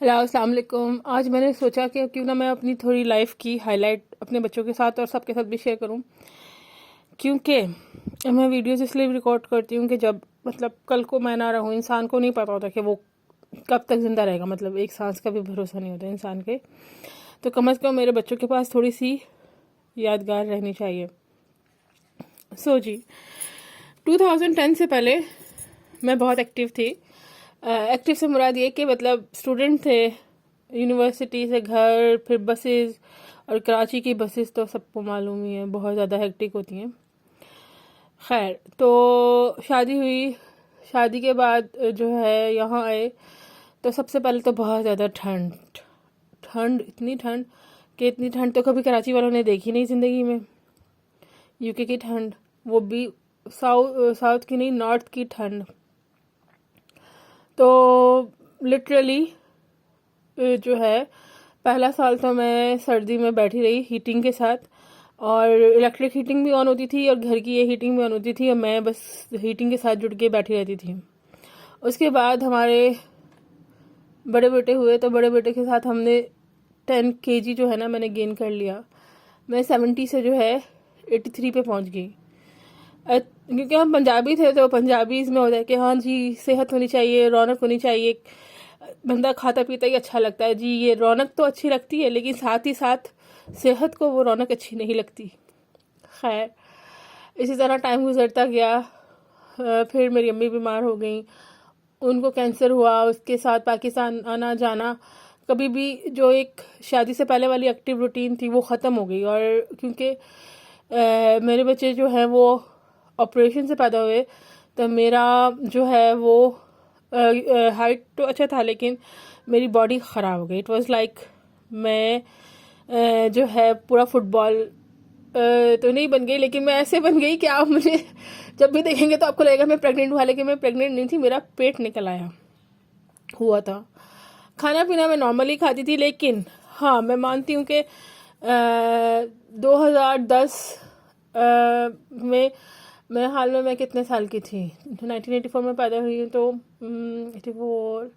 Hello अस्सलाम वालेकुम। आज मैंने सोचा कि क्यों ना मैं अपनी थोड़ी लाइफ की हाईलाइट अपने बच्चों के साथ और सबके साथ भी शेयर करूं, क्योंकि मैं वीडियोस इसलिए रिकॉर्ड करती हूँ कि जब कल को मैं ना रहूँ, इंसान को नहीं पता होता कि वो कब तक ज़िंदा रहेगा। एक सांस का भी भरोसा नहीं होता इंसान के। तो कम से कम मेरे बच्चों के पास थोड़ी सी यादगार रहनी चाहिए। जी, 2010 से पहले मैं बहुत एक्टिव थी। एक्टिव से मुराद ये कि स्टूडेंट थे, यूनिवर्सिटी से घर, फिर बसेस, और कराची की बसेस तो सबको मालूम ही है, बहुत ज़्यादा हेक्टिक होती हैं। खैर, तो शादी हुई। शादी के बाद जो है यहाँ आए तो सबसे पहले तो बहुत ज़्यादा ठंड। ठंड, इतनी ठंड कि इतनी ठंड तो कभी कराची वालों ने देखी नहीं ज़िंदगी में। यूके की ठंड, वो भी साउथ की नहीं, नॉर्थ की ठंड। तो लिटरली जो है पहला साल तो मैं सर्दी में बैठी रही हीटिंग के साथ, और इलेक्ट्रिक हीटिंग भी ऑन होती थी और घर की ये हीटिंग भी ऑन होती थी, और मैं बस हीटिंग के साथ जुड़ के बैठी रहती थी। उसके बाद हमारे बड़े बेटे हुए, तो बड़े बेटे के साथ हमने 10 kg जो है ना मैंने गेन कर लिया। मैं 70 से जो है 83 पे पहुंच गई। क्योंकि हम पंजाबी थे तो पंजाबीज में होता है कि हाँ जी, सेहत होनी चाहिए, रौनक होनी चाहिए। बंदा खाता पीता ही अच्छा लगता है जी, ये रौनक तो अच्छी लगती है, लेकिन साथ ही साथ सेहत को वो रौनक अच्छी नहीं लगती। खैर, इसी तरह टाइम गुजरता गया। फिर मेरी अम्मी बीमार हो गई, उनको कैंसर हुआ। उसके साथ पाकिस्तान आना जाना, कभी भी जो एक शादी से पहले वाली एक्टिव रूटीन थी वो ख़त्म हो गई। और क्योंकि मेरे बच्चे जो हैं वो ऑपरेशन से पैदा हुए, तो मेरा जो है वो हाइट तो अच्छा था, लेकिन मेरी बॉडी ख़राब हो गई। इट वाज लाइक मैं जो है पूरा फुटबॉल तो नहीं बन गई, लेकिन मैं ऐसे बन गई कि आप मुझे जब भी देखेंगे तो आपको लगेगा मैं प्रेग्नेंट हुआ, लेकिन मैं प्रेग्नेंट नहीं थी, मेरा पेट निकल आया हुआ था। खाना पीना मैं नॉर्मली खाती थी, लेकिन हाँ, मैं मानती हूँ कि 2010 में मेरे हाल में मैं कितने साल की थी, 1984 में पैदा हुई हूँ, तो 84,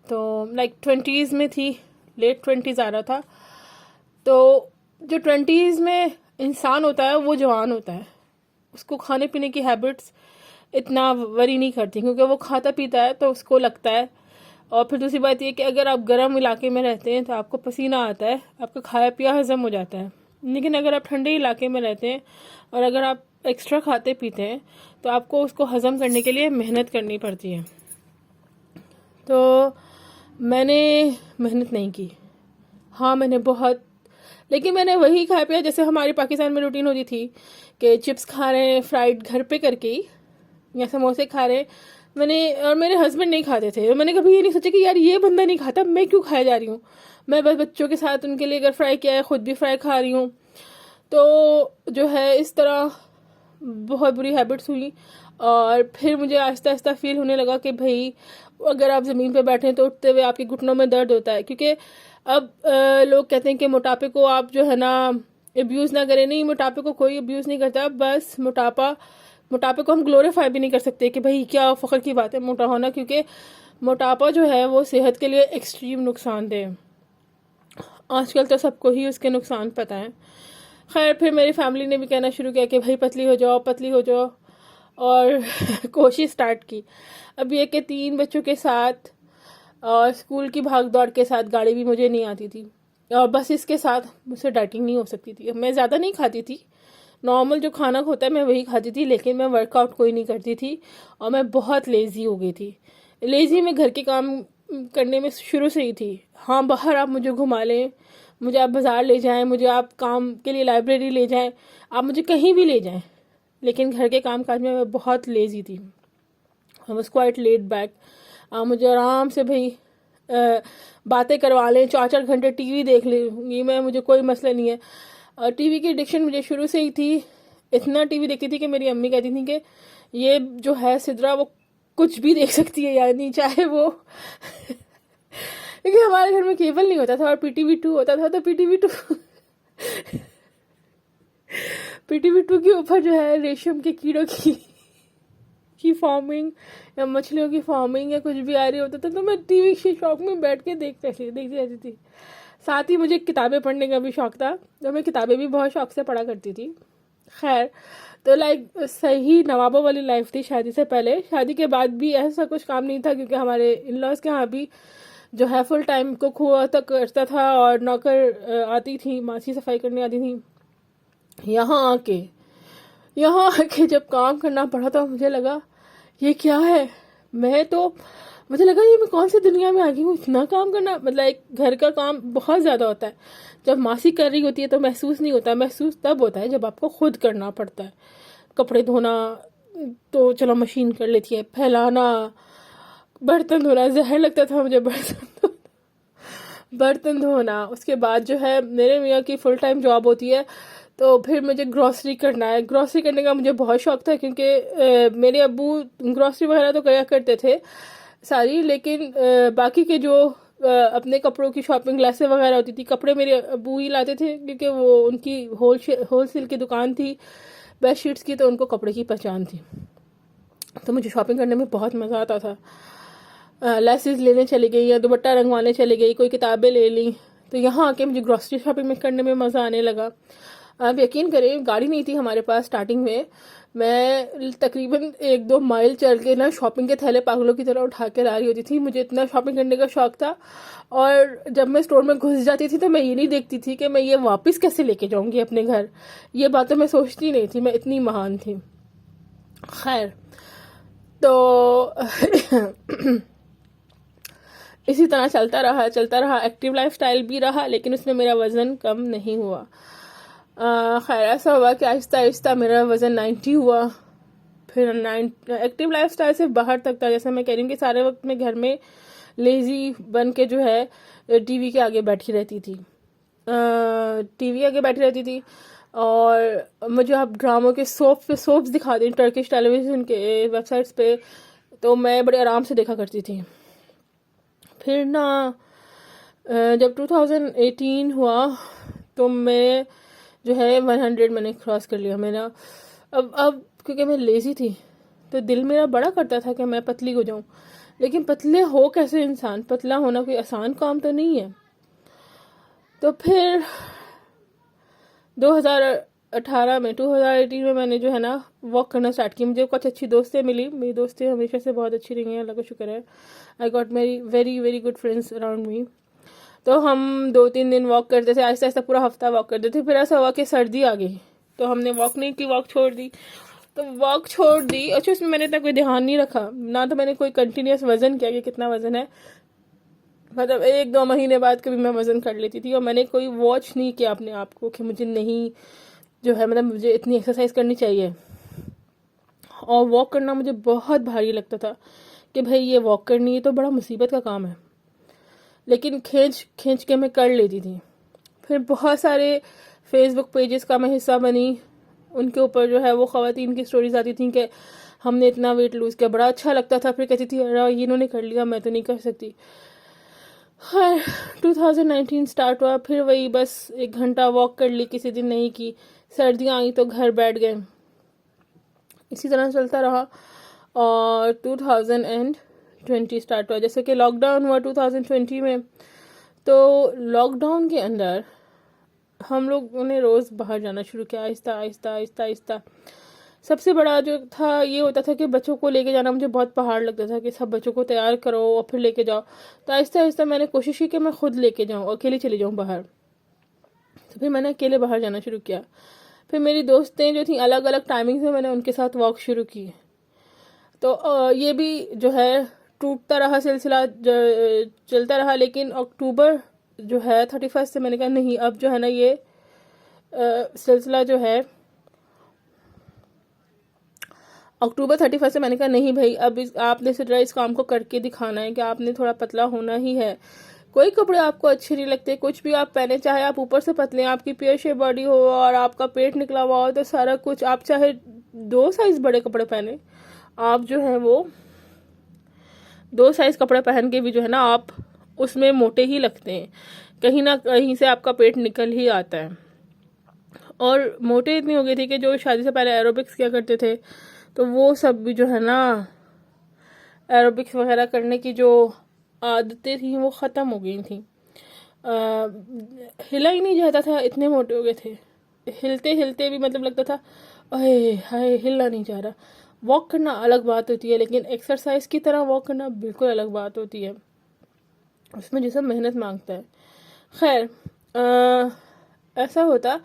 तो लाइक 20s में थी, लेट 20s आ रहा था। तो जो 20s में इंसान होता है वो जवान होता है, उसको खाने पीने की हैबिट्स इतना वरी नहीं करती, क्योंकि वो खाता पीता है तो उसको लगता है। और फिर दूसरी बात ये कि अगर आप गर्म इलाके में रहते हैं तो आपको पसीना आता है, आपका खाया पिया हजम हो जाता है। लेकिन अगर आप ठंडे इलाके में रहते हैं और अगर आप एक्स्ट्रा खाते पीते हैं तो आपको उसको हजम करने के लिए मेहनत करनी पड़ती है। तो मैंने मेहनत नहीं की। हाँ, मैंने बहुत, लेकिन मैंने वही खाया पिया जैसे हमारी पाकिस्तान में रूटीन होती थी कि चिप्स खा रहे हैं फ्राइड घर पे करके ही, या समोसे खा रहे हैं। मैंने और मेरे हस्बैंड नहीं खाते थे, और मैंने कभी ये नहीं सोचा कि यार ये बंदा नहीं खाता, मैं क्यों खाया जा रही हूँ। मैं बस बच्चों के साथ उनके लिए अगर फ्राई किया है, खुद भी फ्राई खा रही हूँ। तो जो है इस तरह बहुत बुरी हैबिट्स हुई। और फिर मुझे आहिस्ता आहिस्ता फील होने लगा कि भाई, अगर आप ज़मीन पे बैठे तो उठते हुए आपके घुटनों में दर्द होता है। क्योंकि अब लोग कहते हैं कि मोटापे को आप जो है ना अब्यूज़ ना करें। नहीं, मोटापे को कोई अब्यूज़ नहीं करता, बस मोटापे को हम ग्लोरीफाई भी नहीं कर सकते कि भाई क्या फ़ख्र की बात है मोटा होना, क्योंकि मोटापा जो है वो सेहत के लिए एक्सट्रीम नुकसानदेह है। आजकल तो सबको ही उसके नुकसान पता है। खैर, फिर मेरी फैमिली ने भी कहना शुरू किया कि भाई पतली हो जाओ, पतली हो जाओ, और कोशिश स्टार्ट की। अब ये कि 3 बच्चों के साथ और स्कूल की भाग दौड़ के साथ गाड़ी भी मुझे नहीं आती थी, और बस इसके साथ मुझसे डाइटिंग नहीं हो सकती थी। मैं ज़्यादा नहीं खाती थी, नॉर्मल जो खाना होता है मैं वही खाती थी, लेकिन मैं वर्कआउट कोई नहीं करती थी। और मैं बहुत लेज़ी हो गई थी। लेज़ी मैं घर के काम करने में शुरू से ही थी। हाँ, बाहर आप मुझे घुमा लें, मुझे आप बाज़ार ले जाएं, मुझे आप काम के लिए लाइब्रेरी ले जाएं, आप मुझे कहीं भी ले जाएं, लेकिन घर के काम काज में मैं बहुत लेज़ी थी। I was quite laid back. मुझे आराम से भाई बातें करवा लें, 4-4 घंटे टीवी देख लूँगी मैं, मुझे कोई मसला नहीं है। टीवी की एडिक्शन मुझे शुरू से ही थी। इतना टीवी देखती थी कि मेरी अम्मी कहती थी कि ये जो है सिद्रा वो कुछ भी देख सकती है, यानी चाहे वो क्योंकि हमारे घर में केबल नहीं होता था और PTV2 होता था, तो PTV2 के ऊपर जो है रेशम के कीड़ों की की फार्मिंग या मछलियों की फार्मिंग या कुछ भी आ रही होता था तो मैं टीवी के शौक में बैठ के देखती रहती थी। साथ ही मुझे किताबें पढ़ने का भी शौक था, तो मैं किताबें भी बहुत शौक से पढ़ा करती थी। खैर, तो लाइक सही नवाबों वाली लाइफ थी शादी से पहले। शादी के बाद भी ऐसा कुछ काम नहीं था, क्योंकि हमारे इन लॉज के यहाँ भी जो है फुल टाइम कुक हुआ तक करता था और नौकर आती थी, मासी सफाई करने आती थी। यहाँ आके जब काम करना पड़ा तो मुझे लगा ये क्या है। मुझे लगा ये मैं कौन सी दुनिया में आ गई हूँ, इतना काम करना। मतलब एक घर का काम बहुत ज़्यादा होता है। जब मासी कर रही होती है तो महसूस नहीं होता, महसूस तब होता है जब आपको खुद करना पड़ता है। कपड़े धोना तो चलो मशीन कर लेती है, फैलाना, बर्तन धोना, जहर लगता था मुझे बर्तन धोना। उसके बाद जो है मेरे मियाँ की फुल टाइम जॉब होती है, तो फिर मुझे ग्रॉसरी करना है। ग्रॉसरी करने का मुझे बहुत शौक था, क्योंकि मेरे अब्बू ग्रॉसरी वगैरह तो किया करते थे सारी, लेकिन बाकी के जो अपने कपड़ों की शॉपिंग, ग्लासें वगैरह होती थी, कपड़े मेरे अब्बू ही लाते थे, क्योंकि वो उनकी होलसेल की दुकान थी बेडशीट्स की, तो उनको कपड़े की पहचान थी। तो मुझे शॉपिंग करने में बहुत मज़ा आता था। लेसेस लेने चली गई या दुपट्टा रंगवाने चली गई, कोई किताबें ले ली। तो यहाँ आके मुझे ग्रॉसरी शॉपिंग में करने में मज़ा आने लगा। आप यकीन करें, गाड़ी नहीं थी हमारे पास स्टार्टिंग में। मैं तकरीबन 1-2 माइल चल के ना शॉपिंग के थैले पागलों की तरह उठा कर आ रही होती थी। मुझे इतना शॉपिंग करने का शौक था। और जब मैं स्टोर में घुस जाती थी तो मैं ये नहीं देखती थी कि मैं ये वापस कैसे लेके जाऊंगी अपने घर। ये बातें मैं सोचती नहीं थी, मैं इतनी महान थी। खैर, तो इसी तरह चलता रहा। एक्टिव लाइफ स्टाइल भी रहा, लेकिन उसमें मेरा वज़न कम नहीं हुआ। खैर, ऐसा हुआ कि आहिस्ता आहिस्ता मेरा वज़न 90 हुआ। फिर एक्टिव लाइफ स्टाइल से बाहर तक था। जैसे मैं कह रही हूँ कि सारे वक्त मैं घर में लेज़ी बन के जो है टीवी के आगे बैठी रहती थी। और मुझे आप ड्रामों के सोप्स दिखा दें टर्किश टेलीविज़न के वेबसाइट्स पे, तो मैं बड़े आराम से देखा करती थी। फिर ना जब 2018 हुआ तो मैं जो है 100 मैंने क्रॉस कर लिया मेरा। अब क्योंकि मैं लेज़ी थी तो दिल मेरा बड़ा करता था कि मैं पतली हो जाऊं, लेकिन पतले हो कैसे इंसान? पतला होना कोई आसान काम तो नहीं है। तो फिर 2018 में मैंने जो है ना वॉक करना स्टार्ट किया। मुझे कुछ अच्छी दोस्तें मिली, मेरी दोस्तें हमेशा से बहुत अच्छी रही हैं, अल्लाह का शुक्र है। आई गॉट मेरी very very good friends around me. तो हम 2-3 दिन वॉक करते थे, आहिस्ता आहिस्ता पूरा हफ्ता वॉक करते थे। फिर ऐसा हुआ कि सर्दी आ गई तो हमने वॉक नहीं की, वॉक छोड़ दी। अच्छा, उसमें मैंने इतना कोई ध्यान नहीं रखा, ना तो मैंने कोई कंटिन्यूस वजन किया कि कितना वजन है। मतलब 1-2 महीने बाद कभी मैं वजन कर लेती थी, और मैंने कोई वॉच नहीं किया अपने आप को कि मुझे नहीं जो है, मतलब मुझे इतनी एक्सरसाइज करनी चाहिए। और वॉक करना मुझे बहुत भारी लगता था कि भाई ये वॉक करनी है तो बड़ा मुसीबत का काम है, लेकिन खींच के मैं कर लेती थी। फिर बहुत सारे फेसबुक पेजेस का मैं हिस्सा बनी, उनके ऊपर जो है वो ख़वातीन की स्टोरीज आती थी कि हमने इतना वेट लूज़ किया, बड़ा अच्छा लगता था। फिर कहती थी अरे ये इन्होंने कर लिया, मैं तो नहीं कर सकती। खैर, 2019 स्टार्ट हुआ, फिर वही बस 1 घंटा वॉक कर ली, किसी दिन नहीं की। सर्दियाँ आई तो घर बैठ गए, इसी तरह चलता रहा। और 2020 स्टार्ट हुआ, जैसे कि लॉकडाउन हुआ 2020 में। तो लॉकडाउन के अंदर हम लोगों ने रोज़ बाहर जाना शुरू किया, आहिस्ता। सबसे बड़ा जो था ये होता था कि बच्चों को लेके जाना मुझे बहुत पहाड़ लगता था, कि सब बच्चों को तैयार करो और फिर लेके जाओ। तो आहिस्ता मैंने कोशिश की कि मैं खुद लेके जाऊँ, अकेले चली जाऊँ बाहर। तो फिर मैंने अकेले बाहर जाना शुरू किया। फिर मेरी दोस्तें जो थी अलग अलग टाइमिंग में, मैंने उनके साथ वॉक शुरू की। तो ये भी जो है टूटता रहा, सिलसिला चलता रहा। लेकिन अक्टूबर जो है 31 से मैंने कहा नहीं, अब जो है ना ये सिलसिला जो है अक्टूबर 31 से मैंने कहा नहीं भाई, अब आपने सिर्फ इस काम को करके दिखाना है कि आपने थोड़ा पतला होना ही है। कोई कपड़े आपको अच्छे नहीं लगते, कुछ भी आप पहने, चाहे आप ऊपर से पतले, आपकी पेयर शेप बॉडी हो और आपका पेट निकला हुआ हो, तो सारा कुछ, आप चाहे 2 साइज बड़े कपड़े पहने, आप जो है वो 2 साइज कपड़े पहन के भी जो है ना आप उसमें मोटे ही लगते हैं, कहीं ना कहीं से आपका पेट निकल ही आता है। और मोटे इतनी हो गई थी कि जो शादी से पहले एरोबिक्स किया करते थे तो वो सब भी जो है ना, एरोबिक्स वगैरह करने की जो आदतें थी वो ख़त्म हो गई थी। हिला ही नहीं जाता था, इतने मोटे हो गए थे। हिलते हिलते भी मतलब लगता था अरे हाय हिलना नहीं जा रहा। वॉक करना अलग बात होती है, लेकिन एक्सरसाइज की तरह वॉक करना बिल्कुल अलग बात होती है, उसमें जैसा मेहनत मांगता है। खैर ऐसा होता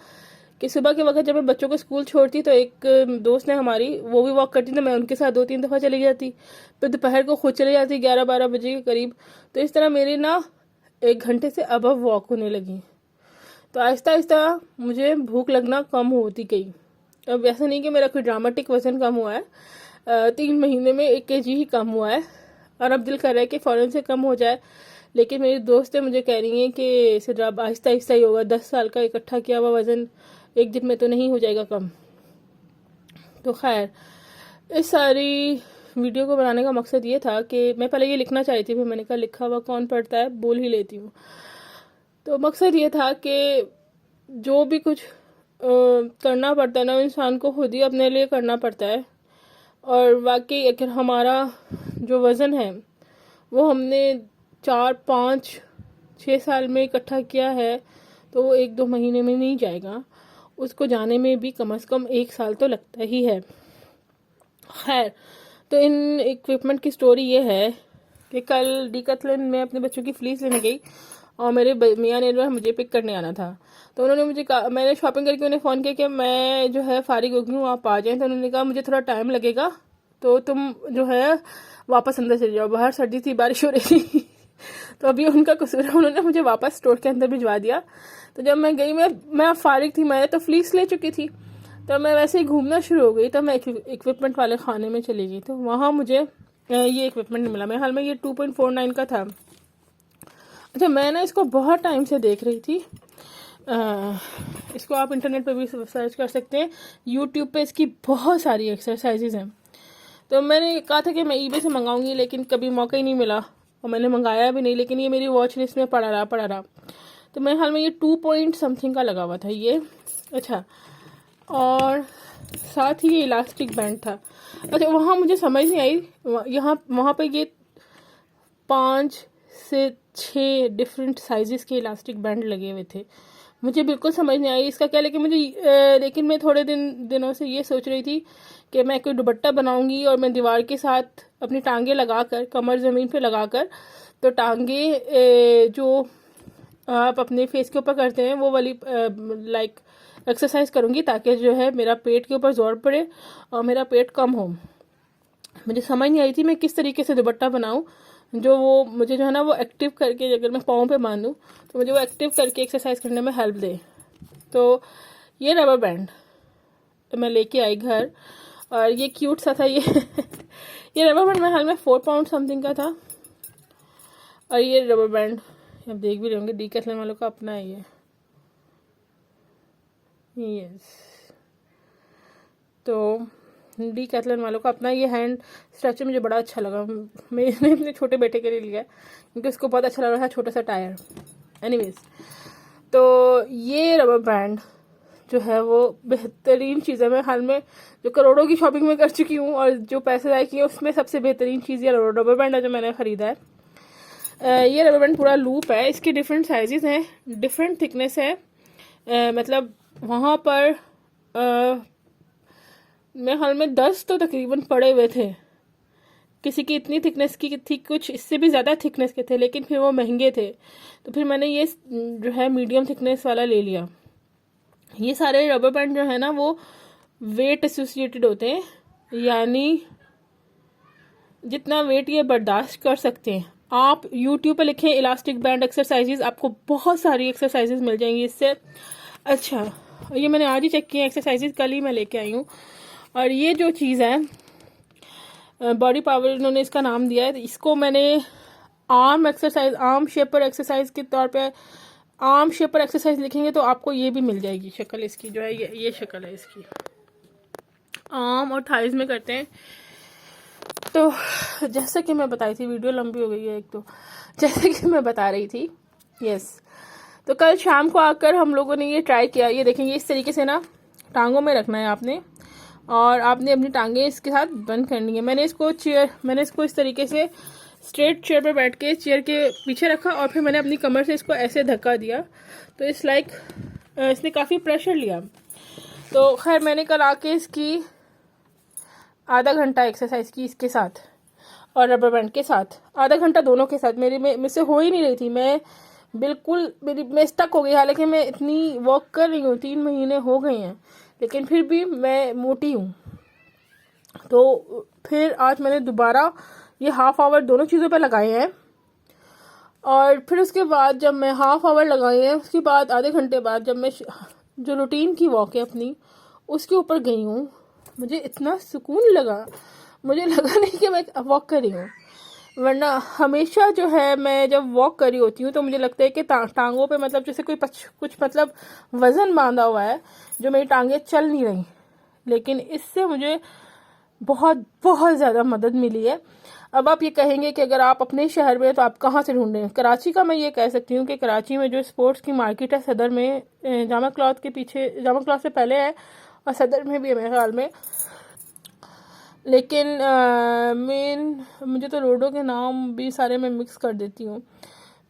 कि सुबह के वक्त जब मैं बच्चों को स्कूल छोड़ती तो एक दोस्त है हमारी, वो भी वॉक करती, तो मैं उनके साथ 2-3 दफ़ा चली जाती, फिर दोपहर को खुद चली जाती 11-12 बजे के करीब। तो इस तरह मेरी ना 1 घंटे से अबव वॉक होने लगी। तो आहिस्ता आहिस्ता मुझे भूख लगना कम होती गई। अब ऐसा नहीं कि मेरा कोई ड्रामेटिक वज़न कम हुआ है, 3 महीने में 1 kg ही कम हुआ है, और अब दिल कर रहा है कि फ़ौरन से कम हो जाए। लेकिन मेरी दोस्तें मुझे कह रही हैं कि सिर्फ अब आहिस्ता आहिस्ता ही होगा, 10 साल का इकट्ठा किया हुआ वज़न एक दिन में तो नहीं हो जाएगा कम। तो खैर इस सारी वीडियो को बनाने का मकसद ये था कि मैं पहले ये लिखना चाह रही थी, फिर मैंने कहा लिखा हुआ कौन पढ़ता है, बोल ही लेती हूँ। तो मकसद ये था कि जो भी कुछ करना पड़ता है ना, इंसान को खुद ही अपने लिए करना पड़ता है। और वाकई अगर हमारा जो वज़न है वो हमने 4-5-6 साल में इकट्ठा किया है, तो वो 1-2 महीने में नहीं जाएगा, उसको जाने में भी कम से कम 1 साल तो लगता ही है। खैर तो इन इक्विपमेंट की स्टोरी ये है कि कल डीकैथलॉन में अपने बच्चों की फ्लीस लेने गई, और मेरे मियाँ ने जो है मुझे पिक करने आना था। तो उन्होंने मुझे कहा, मैंने शॉपिंग करके उन्हें फ़ोन किया कि मैं जो है फारिग हो गई हूँ, आप आ जाएँ। तो उन्होंने कहा मुझे थोड़ा टाइम लगेगा, तो तुम जो है वापस अंदर चले जाओ, बाहर सर्दी थी, बारिश हो रही थी। तो अभी उनका कसूर है, उन्होंने मुझे वापस स्टोर के अंदर भिजवा दिया। तो जब मैं गई, मैं फारिग थी, मैं तो फ्लीस ले चुकी थी, तो मैं वैसे ही घूमना शुरू हो गई। तो मैं इक्विपमेंट वाले खाने में चली गई, तो वहाँ मुझे ये इक्विपमेंट नहीं मिला। मेरे हाल में ये 2.49 का था। अच्छा, मैं ना इसको बहुत टाइम से देख रही थी। इसको आप इंटरनेट पे भी सर्च कर सकते हैं, यूट्यूब पे इसकी बहुत सारी एक्सरसाइजेज हैं। तो मैंने कहा था कि मैं ईबे से मंगाऊंगी, लेकिन कभी मौका ही नहीं मिला और मैंने मंगाया भी नहीं, लेकिन ये मेरी वॉच लिस्ट में पड़ा रहा। तो मेरे हाल में ये 2 पॉइंट समथिंग का लगा हुआ था ये। अच्छा, और साथ ही ये इलास्टिक बैंड था। अच्छा, वहाँ मुझे समझ नहीं आई, वहाँ पे ये 5 से 6 डिफरेंट साइजेस के इलास्टिक बैंड लगे हुए थे। मुझे बिल्कुल समझ नहीं आई इसका क्या, लेकिन मैं थोड़े दिनों से ये सोच रही थी कि मैं कोई दुपट्टा बनाऊंगी और मैं दीवार के साथ अपनी टांगे लगाकर, कमर ज़मीन पे लगाकर, तो टांगे जो आप अपने फेस के ऊपर करते हैं वो वाली लाइक एक्सरसाइज करूंगी, ताकि जो है मेरा पेट के ऊपर जोर पड़े और मेरा पेट कम हो। मुझे समझ नहीं आई थी मैं किस तरीके से दुपट्टा बनाऊं जो वो मुझे जो है ना वो एक्टिव करके, अगर मैं पाँव पे बांधूं तो मुझे वो एक्टिव करके एक्सरसाइज करने में हेल्प दे। तो ये रबर बैंड तो मैं लेके आई घर, और ये क्यूट सा था ये ये रबर बैंड मेरे हाल में 4 पाउंड समथिंग का था। और ये रबर बैंड आप देख भी रहे होंगे, डीकैथलॉन वालों का अपना है ये। यस, तो डीकैथलॉन वालों का अपना ये हैंड स्ट्रेचर मुझे बड़ा अच्छा लगा। मैंने अपने छोटे बेटे के लिए लिया क्योंकि उसको बहुत अच्छा लग रहा था, छोटा सा टायर। एनीवेज, तो ये रबर बैंड जो है वो बेहतरीन चीज़ है। मैं हाल में जो करोड़ों की शॉपिंग में कर चुकी हूँ और जो पैसे ज़ाय किए उसमें सबसे बेहतरीन चीज़ ये रबर बैंड है जो मैंने ख़रीदा है। ये रबर बैंड पूरा लूप है, इसके डिफरेंट साइजेस हैं, डिफरेंट थिकनेस है। मतलब वहाँ पर मेरे हाल में 10 तो तकरीबन पड़े हुए थे। किसी की इतनी थिकनेस की थी, कुछ इससे भी ज़्यादा थिकनेस के थे, लेकिन फिर वो महंगे थे, तो फिर मैंने ये जो है मीडियम थिकनेस वाला ले लिया। ये सारे रबर बैंड जो है ना वो वेट एसोसिएटेड होते हैं, यानी जितना वेट ये बर्दाश्त कर सकते हैं। आप YouTube पे लिखें इलास्टिक बैंड एक्सरसाइजेज, आपको बहुत सारी एक्सरसाइजेज मिल जाएंगी इससे। अच्छा, ये मैंने आज ही चेक किया एक्सरसाइजेज, कल ही मैं लेके आई हूँ। और ये जो चीज़ है बॉडी पावर इन्होंने इसका नाम दिया है, इसको मैंने आर्म शेपर एक्सरसाइज के तौर पे, आर्म शेपर एक्सरसाइज लिखेंगे तो आपको ये भी मिल जाएगी शक्ल इसकी, जो है ये शक्ल है इसकी। आर्म और थाइज में करते हैं। तो जैसे कि मैं बताई थी, वीडियो लंबी हो गई है एक तो, जैसे कि मैं बता रही थी, यस, तो कल शाम को आकर हम लोगों ने ये ट्राई किया। ये देखेंगे, इस तरीके से ना टांगों में रखना है आपने, और आपने अपनी टांगें इसके साथ बंद करनी है। मैंने इसको इस तरीके से स्ट्रेट चेयर पर बैठ के चेयर के पीछे रखा और फिर मैंने अपनी कमर से इसको ऐसे धक्का दिया, तो इसने काफ़ी प्रेशर लिया। तो खैर मैंने कल आके इसकी आधा घंटा एक्सरसाइज की इसके साथ और रबर बैंड के साथ, आधा घंटा दोनों के साथ। मुझसे हो ही नहीं रही थी, मैं स्टक हो गई। हालांकि मैं इतनी वॉक कर रही हूँ, 3 महीने हो गए हैं, लेकिन फिर भी मैं मोटी हूँ। तो फिर आज मैंने दोबारा ये हाफ आवर दोनों चीज़ों पे लगाए हैं, और फिर उसके बाद जब मैं हाफ आवर लगाए हैं, उसके बाद आधे घंटे बाद जब मैं जो रूटीन की वॉक है अपनी उसके ऊपर गई हूँ, मुझे इतना सुकून लगा, मुझे लगा नहीं कि मैं वॉक कर रही हूँ। वरना हमेशा जो है मैं जब वॉक कर रही होती हूँ तो मुझे लगता है कि टांगों पे मतलब जैसे कोई कुछ मतलब वज़न बांधा हुआ है, जो मेरी टांगें चल नहीं रही। लेकिन इससे मुझे बहुत बहुत ज़्यादा मदद मिली है। अब आप ये कहेंगे कि अगर आप अपने शहर में तो आप कहाँ से ढूंढें। कराची का मैं ये कह सकती हूँ कि कराची में जो स्पोर्ट्स की मार्केट है सदर में, जामा क्लॉथ के पीछे, जामा क्लॉथ से पहले है और सदर में भी है मेरे ख्याल में। लेकिन मुझे तो रोडों के नाम भी सारे मैं मिक्स कर देती हूँ।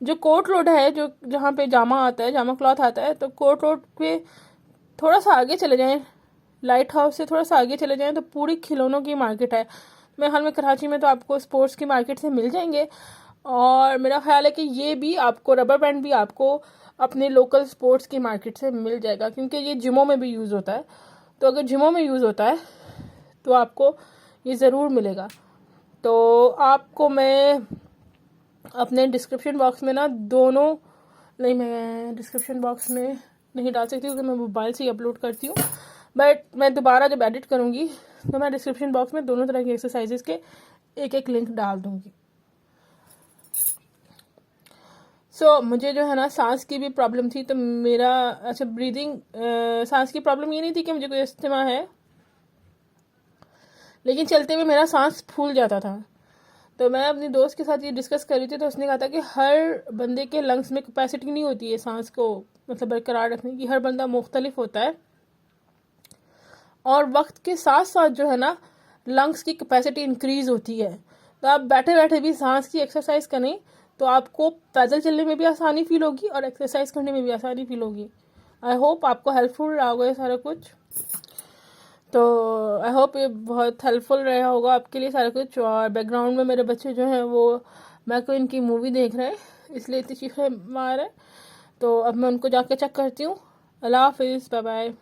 जो कोर्ट रोड है, जो जहाँ पे जामा आता है, जामा क्लॉथ आता है, तो कोर्ट रोड पे थोड़ा सा आगे चले जाएं, लाइट हाउस से थोड़ा सा आगे चले जाएं तो पूरी खिलौनों की मार्केट है। मेरे ख्याल में कराची में तो आपको स्पोर्ट्स की मार्केट से मिल जाएंगे, और मेरा ख्याल है कि ये भी आपको, रबर बैंड भी आपको अपने लोकल स्पोर्ट्स की मार्केट से मिल जाएगा, क्योंकि ये जिमों में भी यूज़ होता है। तो अगर जिमों में यूज़ होता है तो आपको ये ज़रूर मिलेगा। तो आपको मैं अपने डिस्क्रिप्शन बॉक्स में ना दोनों, नहीं मैं डिस्क्रिप्शन बॉक्स में नहीं डाल सकती क्योंकि मैं मोबाइल से ही अपलोड करती हूँ, बट मैं दोबारा जब एडिट करूँगी तो मैं डिस्क्रिप्शन बॉक्स में दोनों तरह की एक्सरसाइजेस के एक लिंक डाल दूँगी। मुझे जो है ना सांस की भी प्रॉब्लम थी, तो मेरा ब्रीदिंग, सांस की प्रॉब्लम ये नहीं थी कि मुझे कोई अस्थमा है, लेकिन चलते हुए मेरा सांस फूल जाता था। तो मैं अपनी दोस्त के साथ ये डिस्कस कर रही थी, तो उसने कहा था कि हर बंदे के लंग्स में कैपेसिटी नहीं होती है सांस को मतलब बरकरार रखने की, हर बंदा मुख्तलिफ होता है, और वक्त के साथ साथ जो है ना लंग्स की कैपेसिटी इंक्रीज होती है। तो आप बैठे बैठे भी सांस की एक्सरसाइज करें तो आपको पैदल चलने में भी आसानी फील होगी और एक्सरसाइज करने में भी आसानी फील होगी। आई होप आपको हेल्पफुल रहा होगा ये सारा कुछ। तो आई होप ये बहुत हेल्पफुल रहा होगा आपके लिए सारा कुछ। और बैकग्राउंड में मेरे बच्चे जो हैं वो मैकविन की मूवी देख रहे हैं, इसलिए इतनी चीखें मार रहे हैं। तो अब मैं उनको जाके चेक करती हूँ। अल्लाह हाफिज़, बाय बाय।